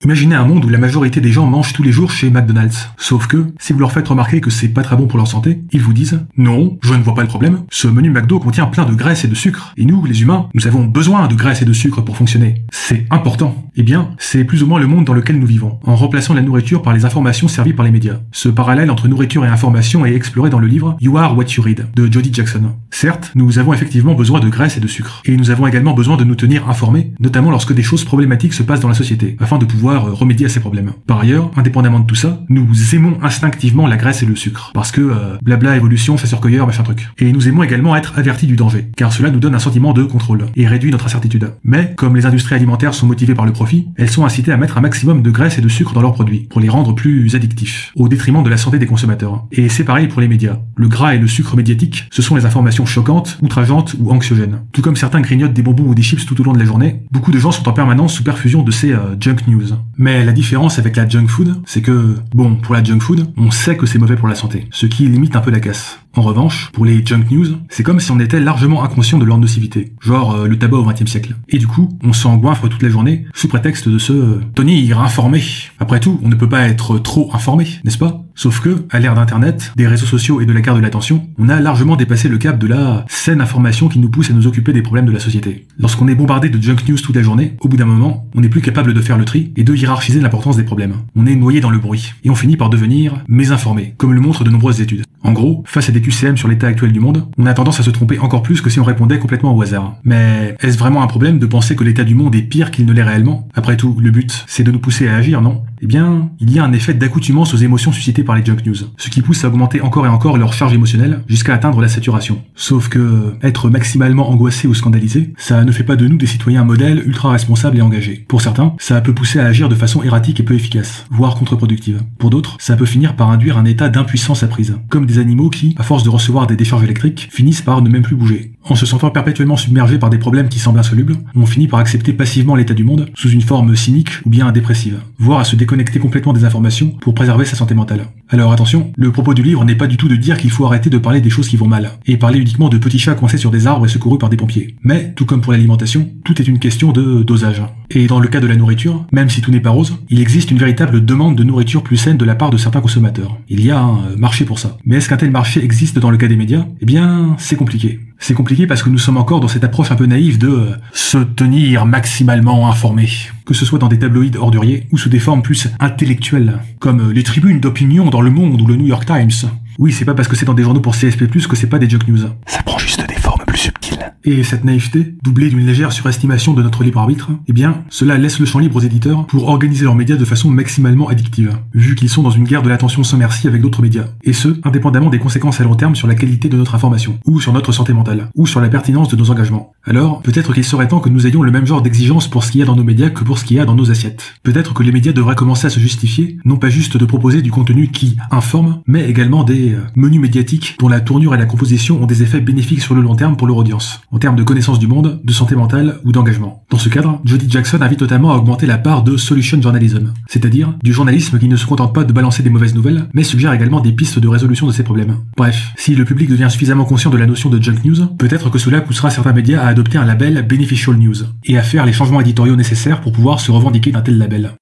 Imaginez un monde où la majorité des gens mangent tous les jours chez McDonald's. Sauf que, si vous leur faites remarquer que c'est pas très bon pour leur santé, ils vous disent « Non, je ne vois pas le problème. Ce menu McDo contient plein de graisse et de sucre. Et nous, les humains, nous avons besoin de graisse et de sucre pour fonctionner. C'est important. » Eh bien, c'est plus ou moins le monde dans lequel nous vivons, en remplaçant la nourriture par les informations servies par les médias. Ce parallèle entre nourriture et information est exploré dans le livre « You Are What You Read » de Jody Jackson. Certes, nous avons effectivement besoin de graisse et de sucre. Et nous avons également besoin de nous tenir informés, notamment lorsque des choses problématiques se passent dans la société, afin de pouvoir remédier à ces problèmes. Par ailleurs, indépendamment de tout ça, nous aimons instinctivement la graisse et le sucre, parce que blabla évolution, chasseur-cueilleur, machin truc. Et nous aimons également être avertis du danger, car cela nous donne un sentiment de contrôle, et réduit notre incertitude. Mais, comme les industries alimentaires sont motivées par le profit, elles sont incitées à mettre un maximum de graisse et de sucre dans leurs produits, pour les rendre plus addictifs, au détriment de la santé des consommateurs. Et c'est pareil pour les médias. Le gras et le sucre médiatique, ce sont les informations choquantes, outrageantes ou anxiogènes. Tout comme certains grignotent des bonbons ou des chips tout au long de la journée, beaucoup de gens sont en permanence sous perfusion de ces junk news. Mais la différence avec la junk food, c'est que, bon, pour la junk food, on sait que c'est mauvais pour la santé, ce qui limite un peu la casse. En revanche, pour les junk news, c'est comme si on était largement inconscient de leur nocivité, genre le tabac au XXe siècle. Et du coup, on s'engouffre toute la journée sous prétexte de se tenir informé. Après tout, on ne peut pas être trop informé, n'est-ce pas? Sauf que, à l'ère d'internet, des réseaux sociaux et de la carte de l'attention, on a largement dépassé le cap de la saine information qui nous pousse à nous occuper des problèmes de la société. Lorsqu'on est bombardé de junk news toute la journée, au bout d'un moment, on n'est plus capable de faire le tri et de hiérarchiser l'importance des problèmes. On est noyé dans le bruit, et on finit par devenir mésinformé, comme le montrent de nombreuses études. En gros, face à des QCM sur l'état actuel du monde, on a tendance à se tromper encore plus que si on répondait complètement au hasard. Mais est-ce vraiment un problème de penser que l'état du monde est pire qu'il ne l'est réellement? Après tout, le but, c'est de nous pousser à agir, non? Eh bien, il y a un effet d'accoutumance aux émotions suscitées par les junk news, ce qui pousse à augmenter encore et encore leur charge émotionnelle jusqu'à atteindre la saturation. Sauf que, être maximalement angoissé ou scandalisé, ça ne fait pas de nous des citoyens modèles ultra responsables et engagés. Pour certains, ça peut pousser à agir de façon erratique et peu efficace, voire contre-productive. Pour d'autres, ça peut finir par induire un état d'impuissance apprise, comme des animaux qui, à force de recevoir des décharges électriques, finissent par ne même plus bouger. En se sentant perpétuellement submergés par des problèmes qui semblent insolubles, on finit par accepter passivement l'état du monde sous une forme cynique ou bien dépressive, voire à se déconnecter complètement des informations pour préserver sa santé mentale. Alors attention, le propos du livre n'est pas du tout de dire qu'il faut arrêter de parler des choses qui vont mal, et parler uniquement de petits chats coincés sur des arbres et secourus par des pompiers. Mais, tout comme pour l'alimentation, tout est une question de dosage. Et dans le cas de la nourriture, même si tout n'est pas rose, il existe une véritable demande de nourriture plus saine de la part de certains consommateurs. Il y a un marché pour ça. Mais est-ce qu'un tel marché existe dans le cas des médias? Eh bien, c'est compliqué. C'est compliqué parce que nous sommes encore dans cette approche un peu naïve de se tenir maximalement informé. Que ce soit dans des tabloïds orduriers ou sous des formes plus intellectuelles, comme les tribunes d'opinion dans Le Monde ou le New York Times. Oui, c'est pas parce que c'est dans des journaux pour CSP+, que c'est pas des junk news. Ça prend juste des formes plus subtiles. Et cette naïveté, doublée d'une légère surestimation de notre libre arbitre, eh bien, cela laisse le champ libre aux éditeurs pour organiser leurs médias de façon maximalement addictive, vu qu'ils sont dans une guerre de l'attention sans merci avec d'autres médias. Et ce, indépendamment des conséquences à long terme sur la qualité de notre information, ou sur notre santé mentale, ou sur la pertinence de nos engagements. Alors, peut-être qu'il serait temps que nous ayons le même genre d'exigence pour ce qu'il y a dans nos médias que pour ce qu'il y a dans nos assiettes. Peut-être que les médias devraient commencer à se justifier, non pas juste de proposer du contenu qui informe, mais également des menus médiatiques dont la tournure et la composition ont des effets bénéfiques sur le long terme pour leur audience, en termes de connaissance du monde, de santé mentale ou d'engagement. Dans ce cadre, Jody Jackson invite notamment à augmenter la part de solution journalism, c'est-à-dire du journalisme qui ne se contente pas de balancer des mauvaises nouvelles, mais suggère également des pistes de résolution de ces problèmes. Bref, si le public devient suffisamment conscient de la notion de junk news, peut-être que cela poussera certains médias à adopter un label Beneficial News, et à faire les changements éditoriaux nécessaires pour pouvoir se revendiquer d'un tel label.